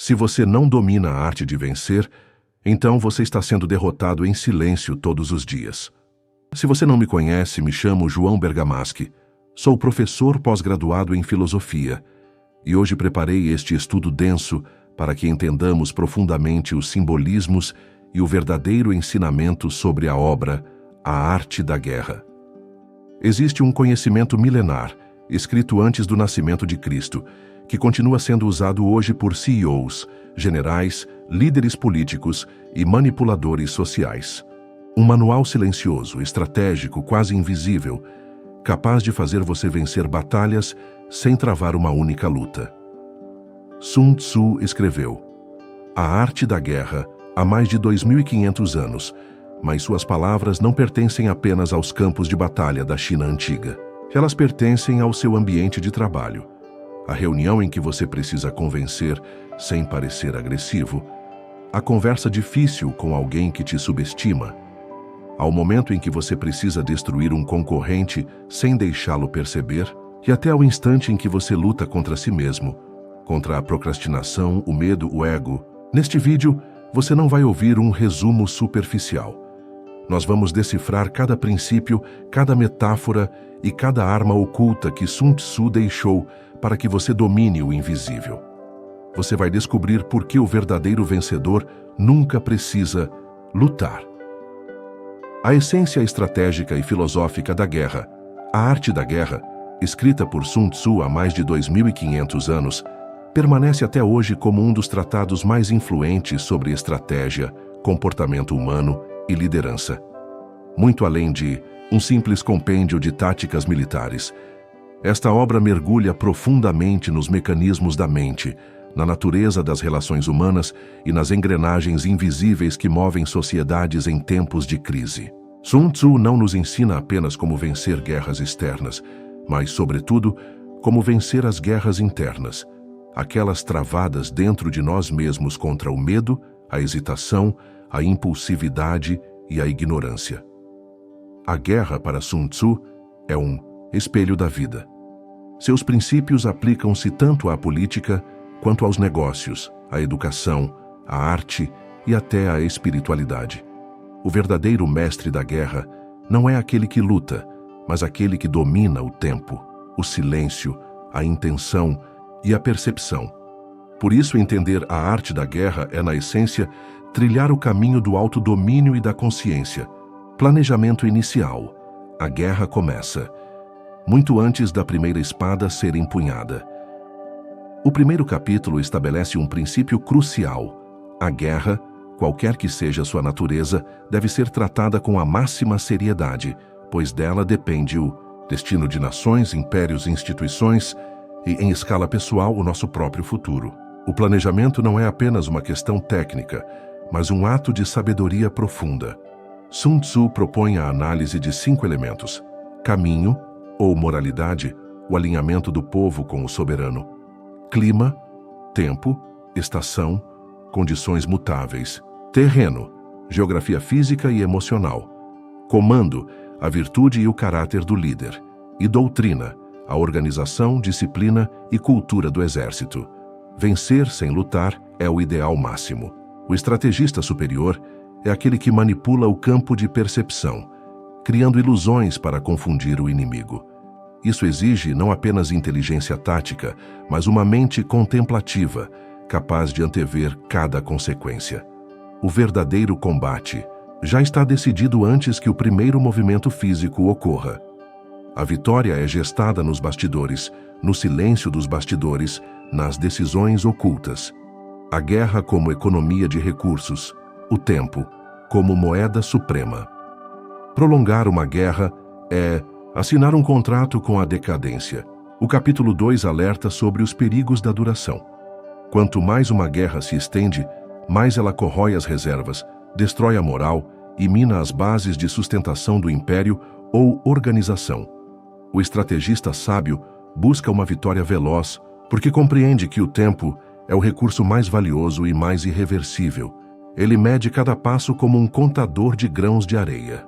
Se você não domina a arte de vencer, então você está sendo derrotado em silêncio todos os dias. Se você não me conhece, me chamo João Bergamaschi. Sou professor pós-graduado em filosofia e hoje preparei este estudo denso para que entendamos profundamente os simbolismos e o verdadeiro ensinamento sobre a obra A Arte da Guerra. Existe um conhecimento milenar, escrito antes do nascimento de Cristo, que continua sendo usado hoje por CEOs, generais, líderes políticos e manipuladores sociais. Um manual silencioso, estratégico, quase invisível, capaz de fazer você vencer batalhas sem travar uma única luta. Sun Tzu escreveu: A arte da guerra há mais de 2.500 anos, mas suas palavras não pertencem apenas aos campos de batalha da China antiga. Elas pertencem ao seu ambiente de trabalho, a reunião em que você precisa convencer sem parecer agressivo, a conversa difícil com alguém que te subestima, ao momento em que você precisa destruir um concorrente sem deixá-lo perceber, e até ao instante em que você luta contra si mesmo, contra a procrastinação, o medo, o ego. Neste vídeo, você não vai ouvir um resumo superficial. Nós vamos decifrar cada princípio, cada metáfora e cada arma oculta que Sun Tzu deixou para que você domine o invisível. Você vai descobrir por que o verdadeiro vencedor nunca precisa lutar. A essência estratégica e filosófica da guerra, a arte da guerra, escrita por Sun Tzu há mais de 2.500 anos, permanece até hoje como um dos tratados mais influentes sobre estratégia, comportamento humano e liderança. Muito além de um simples compêndio de táticas militares, esta obra mergulha profundamente nos mecanismos da mente, na natureza das relações humanas e nas engrenagens invisíveis que movem sociedades em tempos de crise. Sun Tzu não nos ensina apenas como vencer guerras externas, mas, sobretudo, como vencer as guerras internas, aquelas travadas dentro de nós mesmos contra o medo, a hesitação, a impulsividade e a ignorância. A guerra, para Sun Tzu, é um espelho da vida. Seus princípios aplicam-se tanto à política quanto aos negócios, à educação, à arte e até à espiritualidade. O verdadeiro mestre da guerra não é aquele que luta, mas aquele que domina o tempo, o silêncio, a intenção e a percepção. Por isso, entender a arte da guerra é, na essência, trilhar o caminho do autodomínio e da consciência. Planejamento inicial. A guerra começa muito antes da primeira espada ser empunhada. O primeiro capítulo estabelece um princípio crucial. A guerra, qualquer que seja sua natureza, deve ser tratada com a máxima seriedade, pois dela depende o destino de nações, impérios e instituições e, em escala pessoal, o nosso próprio futuro. O planejamento não é apenas uma questão técnica, mas um ato de sabedoria profunda. Sun Tzu propõe a análise de 5 elementos: caminho, ou moralidade, o alinhamento do povo com o soberano; clima, tempo, estação, condições mutáveis; terreno, geografia física e emocional; comando, a virtude e o caráter do líder; e doutrina, a organização, disciplina e cultura do exército. Vencer sem lutar é o ideal máximo. O estrategista superior é aquele que manipula o campo de percepção, criando ilusões para confundir o inimigo. Isso exige não apenas inteligência tática, mas uma mente contemplativa, capaz de antever cada consequência. O verdadeiro combate já está decidido antes que o primeiro movimento físico ocorra. A vitória é gestada nos bastidores, no silêncio dos bastidores, nas decisões ocultas. A guerra como economia de recursos, o tempo como moeda suprema. Prolongar uma guerra é assinar um contrato com a decadência. O capítulo 2 alerta sobre os perigos da duração. Quanto mais uma guerra se estende, mais ela corrói as reservas, destrói a moral e mina as bases de sustentação do império ou organização. O estrategista sábio busca uma vitória veloz, porque compreende que o tempo é o recurso mais valioso e mais irreversível. Ele mede cada passo como um contador de grãos de areia.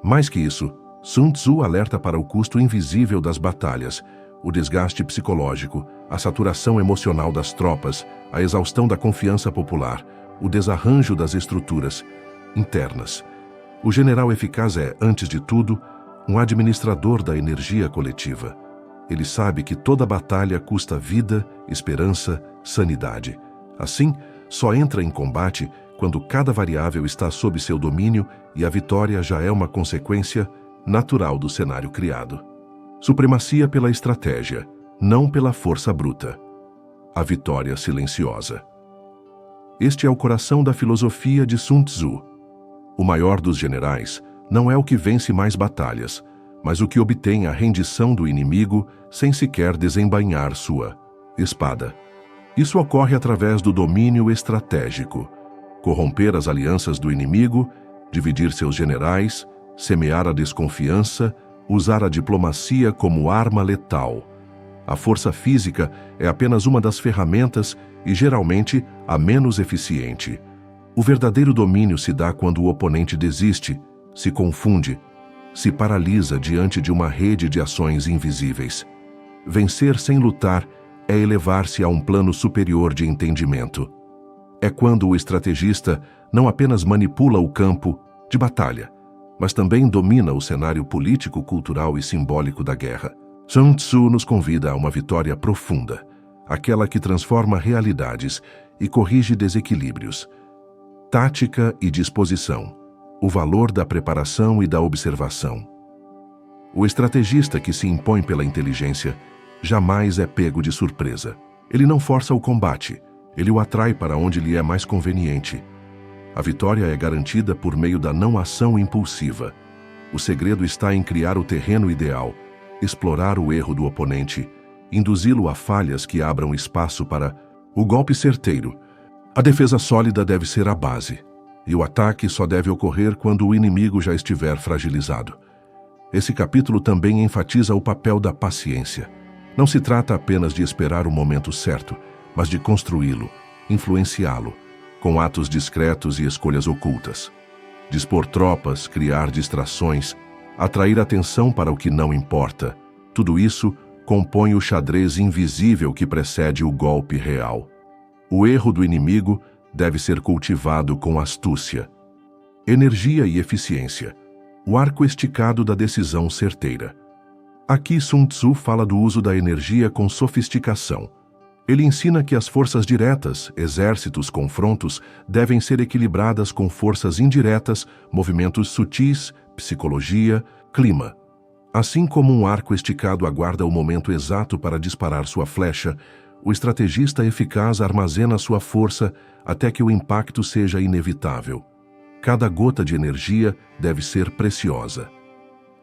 Mais que isso, Sun Tzu alerta para o custo invisível das batalhas, o desgaste psicológico, a saturação emocional das tropas, a exaustão da confiança popular, o desarranjo das estruturas internas. O general eficaz é, antes de tudo, um administrador da energia coletiva. Ele sabe que toda batalha custa vida, esperança, sanidade. Assim, só entra em combate quando cada variável está sob seu domínio e a vitória já é uma consequência natural do cenário criado. Supremacia pela estratégia, não pela força bruta. A vitória silenciosa. Este é o coração da filosofia de Sun Tzu. O maior dos generais não é o que vence mais batalhas, mas o que obtém a rendição do inimigo sem sequer desembainhar sua espada. Isso ocorre através do domínio estratégico. Corromper as alianças do inimigo, dividir seus generais, semear a desconfiança, usar a diplomacia como arma letal. A força física é apenas uma das ferramentas e, geralmente, a menos eficiente. O verdadeiro domínio se dá quando o oponente desiste, se confunde, se paralisa diante de uma rede de ações invisíveis. Vencer sem lutar é elevar-se a um plano superior de entendimento. É quando o estrategista não apenas manipula o campo de batalha, mas também domina o cenário político, cultural e simbólico da guerra. Sun Tzu nos convida a uma vitória profunda, aquela que transforma realidades e corrige desequilíbrios. Tática e disposição, o valor da preparação e da observação. O estrategista que se impõe pela inteligência jamais é pego de surpresa. Ele não força o combate, ele o atrai para onde lhe é mais conveniente. A vitória é garantida por meio da não-ação impulsiva. O segredo está em criar o terreno ideal, explorar o erro do oponente, induzi-lo a falhas que abram espaço para o golpe certeiro. A defesa sólida deve ser a base, e o ataque só deve ocorrer quando o inimigo já estiver fragilizado. Esse capítulo também enfatiza o papel da paciência. Não se trata apenas de esperar o momento certo, mas de construí-lo, influenciá-lo, com atos discretos e escolhas ocultas. Dispor tropas, criar distrações, atrair atenção para o que não importa. Tudo isso compõe o xadrez invisível que precede o golpe real. O erro do inimigo deve ser cultivado com astúcia. Energia e eficiência. O arco esticado da decisão certeira. Aqui Sun Tzu fala do uso da energia com sofisticação. Ele ensina que as forças diretas, exércitos, confrontos, devem ser equilibradas com forças indiretas, movimentos sutis, psicologia, clima. Assim como um arco esticado aguarda o momento exato para disparar sua flecha, o estrategista eficaz armazena sua força até que o impacto seja inevitável. Cada gota de energia deve ser preciosa.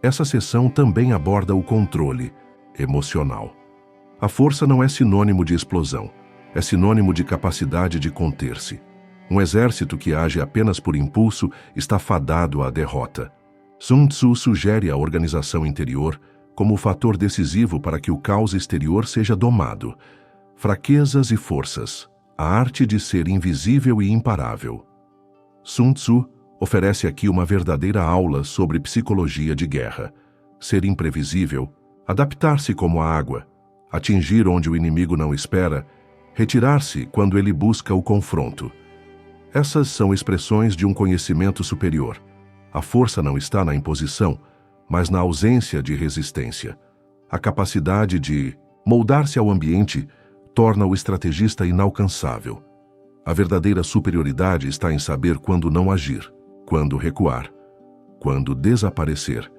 Essa seção também aborda o controle emocional. A força não é sinônimo de explosão, é sinônimo de capacidade de conter-se. Um exército que age apenas por impulso está fadado à derrota. Sun Tzu sugere a organização interior como o fator decisivo para que o caos exterior seja domado. Fraquezas e forças, a arte de ser invisível e imparável. Sun Tzu oferece aqui uma verdadeira aula sobre psicologia de guerra. Ser imprevisível, adaptar-se como a água, atingir onde o inimigo não espera, retirar-se quando ele busca o confronto. Essas são expressões de um conhecimento superior. A força não está na imposição, mas na ausência de resistência. A capacidade de moldar-se ao ambiente torna o estrategista inalcançável. A verdadeira superioridade está em saber quando não agir, quando recuar, quando desaparecer.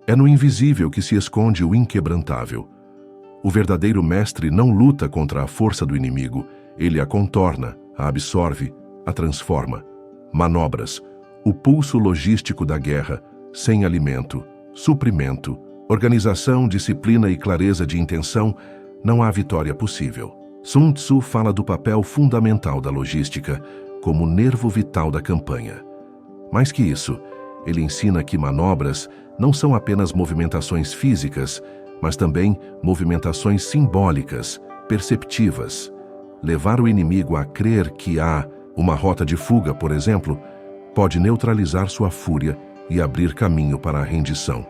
É no invisível que se esconde o inquebrantável. O verdadeiro mestre não luta contra a força do inimigo, ele a contorna, a absorve, a transforma. Manobras, o pulso logístico da guerra, sem alimento, suprimento, organização, disciplina e clareza de intenção, não há vitória possível. Sun Tzu fala do papel fundamental da logística como nervo vital da campanha. Mais que isso, ele ensina que manobras não são apenas movimentações físicas, mas também movimentações simbólicas, perceptivas. Levar o inimigo a crer que há uma rota de fuga, por exemplo, pode neutralizar sua fúria e abrir caminho para a rendição.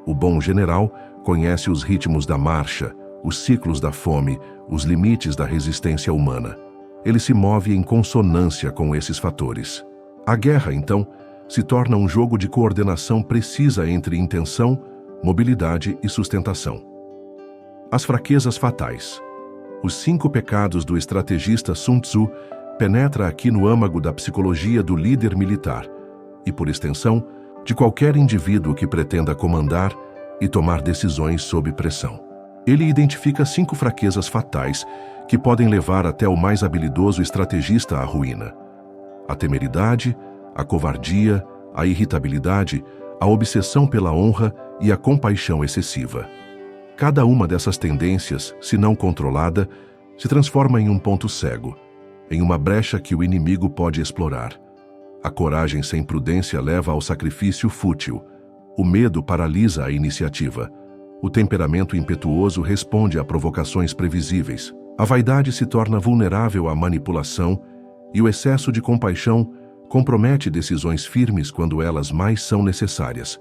O bom general conhece os ritmos da marcha, os ciclos da fome, os limites da resistência humana. Ele se move em consonância com esses fatores. A guerra, então, se torna um jogo de coordenação precisa entre intenção, mobilidade e sustentação. As fraquezas fatais. Os 5 pecados do estrategista Sun Tzu penetra aqui no âmago da psicologia do líder militar e, por extensão, de qualquer indivíduo que pretenda comandar e tomar decisões sob pressão. Ele identifica 5 fraquezas fatais que podem levar até o mais habilidoso estrategista à ruína: a temeridade, a covardia, a irritabilidade, a obsessão pela honra e a compaixão excessiva. Cada uma dessas tendências, se não controlada, se transforma em um ponto cego, em uma brecha que o inimigo pode explorar. A coragem sem prudência leva ao sacrifício fútil. O medo paralisa a iniciativa. O temperamento impetuoso responde a provocações previsíveis. A vaidade se torna vulnerável à manipulação e o excesso de compaixão compromete decisões firmes quando elas mais são necessárias.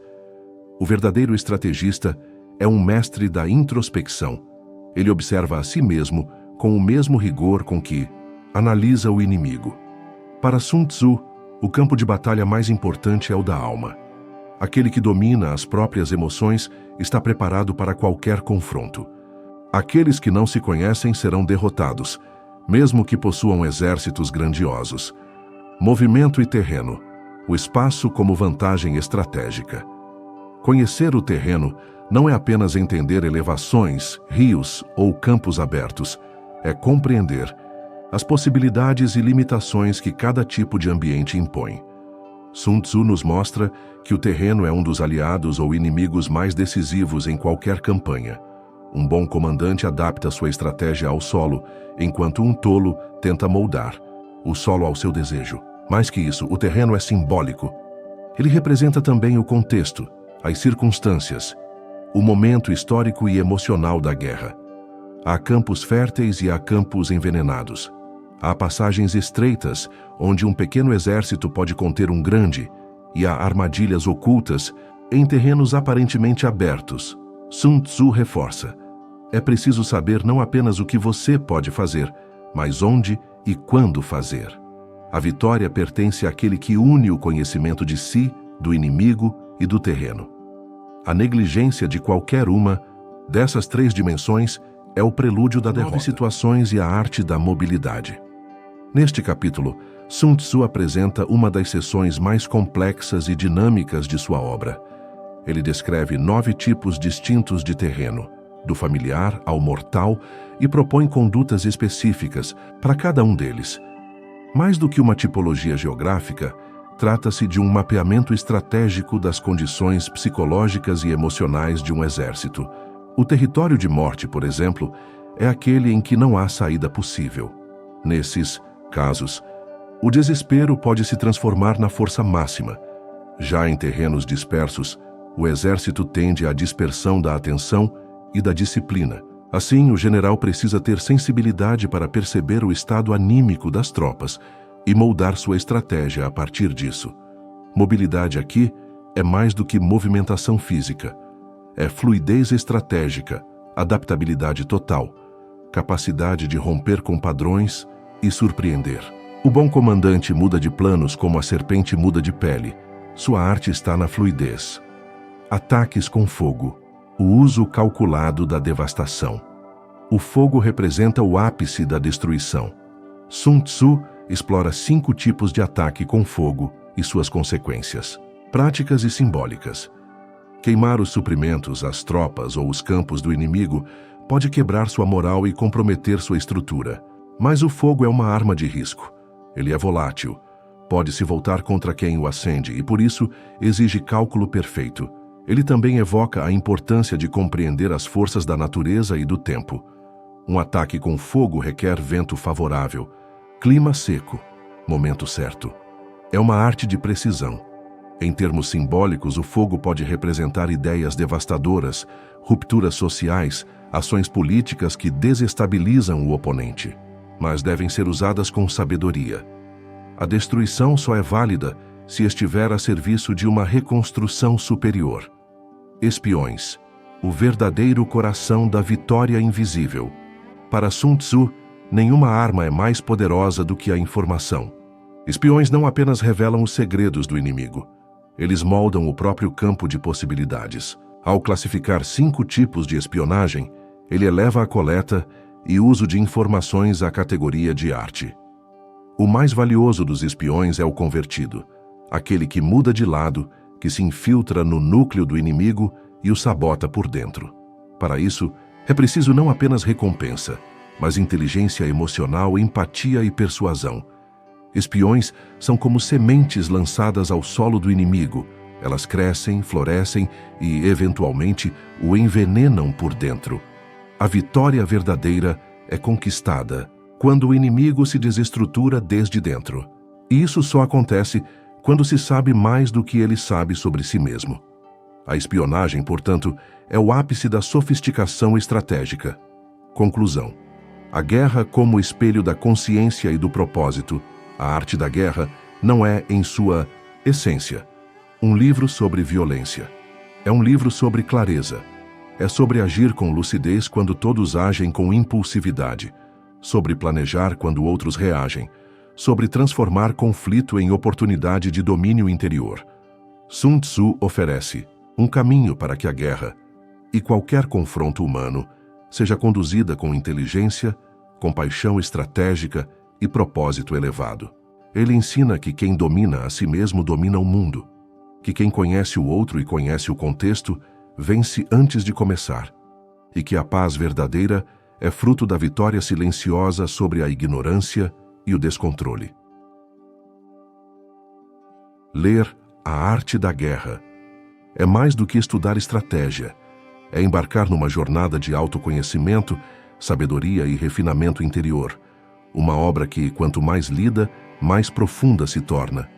O verdadeiro estrategista é um mestre da introspecção. Ele observa a si mesmo com o mesmo rigor com que analisa o inimigo. Para Sun Tzu, o campo de batalha mais importante é o da alma. Aquele que domina as próprias emoções está preparado para qualquer confronto. Aqueles que não se conhecem serão derrotados, mesmo que possuam exércitos grandiosos. Movimento e terreno. O espaço como vantagem estratégica. Conhecer o terreno não é apenas entender elevações, rios ou campos abertos. É compreender as possibilidades e limitações que cada tipo de ambiente impõe. Sun Tzu nos mostra que o terreno é um dos aliados ou inimigos mais decisivos em qualquer campanha. Um bom comandante adapta sua estratégia ao solo, enquanto um tolo tenta moldar o solo ao seu desejo. Mais que isso, o terreno é simbólico. Ele representa também o contexto, as circunstâncias, o momento histórico e emocional da guerra. Há campos férteis e há campos envenenados. Há passagens estreitas, onde um pequeno exército pode conter um grande, e há armadilhas ocultas em terrenos aparentemente abertos. Sun Tzu reforça: é preciso saber não apenas o que você pode fazer, mas onde e quando fazer. A vitória pertence àquele que une o conhecimento de si, do inimigo e do terreno. A negligência de qualquer uma dessas 3 dimensões é o prelúdio da derrota. 9 situações e a arte da mobilidade. Neste capítulo, Sun Tzu apresenta uma das seções mais complexas e dinâmicas de sua obra. Ele descreve 9 tipos distintos de terreno, do familiar ao mortal, e propõe condutas específicas para cada um deles. Mais do que uma tipologia geográfica, trata-se de um mapeamento estratégico das condições psicológicas e emocionais de um exército. O território de morte, por exemplo, é aquele em que não há saída possível. Nesses casos, o desespero pode se transformar na força máxima. Já em terrenos dispersos, o exército tende à dispersão da atenção e da disciplina. Assim, o general precisa ter sensibilidade para perceber o estado anímico das tropas e moldar sua estratégia a partir disso. Mobilidade aqui é mais do que movimentação física. É fluidez estratégica, adaptabilidade total, capacidade de romper com padrões e surpreender. O bom comandante muda de planos como a serpente muda de pele. Sua arte está na fluidez. Ataques com fogo. O uso calculado da devastação. O fogo representa o ápice da destruição. Sun Tzu explora 5 tipos de ataque com fogo e suas consequências, práticas e simbólicas. Queimar os suprimentos, as tropas ou os campos do inimigo pode quebrar sua moral e comprometer sua estrutura. Mas o fogo é uma arma de risco. Ele é volátil, pode se voltar contra quem o acende e, por isso, exige cálculo perfeito. Ele também evoca a importância de compreender as forças da natureza e do tempo. Um ataque com fogo requer vento favorável, clima seco, momento certo. É uma arte de precisão. Em termos simbólicos, o fogo pode representar ideias devastadoras, rupturas sociais, ações políticas que desestabilizam o oponente, mas devem ser usadas com sabedoria. A destruição só é válida se estiver a serviço de uma reconstrução superior. Espiões. o verdadeiro coração da vitória invisível. Para Sun Tzu, nenhuma arma é mais poderosa do que a informação. Espiões não apenas revelam os segredos do inimigo, eles moldam o próprio campo de possibilidades. Ao classificar 5 tipos de espionagem, ele eleva a coleta e uso de informações à categoria de arte. O mais valioso dos espiões é o convertido, aquele que muda de lado, que se infiltra no núcleo do inimigo e o sabota por dentro. Para isso, é preciso não apenas recompensa, mas inteligência emocional, empatia e persuasão. Espiões são como sementes lançadas ao solo do inimigo. Elas crescem, florescem e, eventualmente, o envenenam por dentro. A vitória verdadeira é conquistada quando o inimigo se desestrutura desde dentro. E isso só acontece quando se sabe mais do que ele sabe sobre si mesmo. A espionagem, portanto, é o ápice da sofisticação estratégica. Conclusão: a guerra como espelho da consciência e do propósito. A arte da guerra não é, em sua essência, um livro sobre violência. É um livro sobre clareza. É sobre agir com lucidez quando todos agem com impulsividade, sobre planejar quando outros reagem, sobre transformar conflito em oportunidade de domínio interior. Sun Tzu oferece um caminho para que a guerra e qualquer confronto humano seja conduzida com inteligência, compaixão estratégica e propósito elevado. Ele ensina que quem domina a si mesmo domina o mundo, que quem conhece o outro e conhece o contexto vence antes de começar, e que a paz verdadeira é fruto da vitória silenciosa sobre a ignorância e o descontrole. Ler A Arte da Guerra é mais do que estudar estratégia, é embarcar numa jornada de autoconhecimento, sabedoria e refinamento interior, uma obra que, quanto mais lida, mais profunda se torna,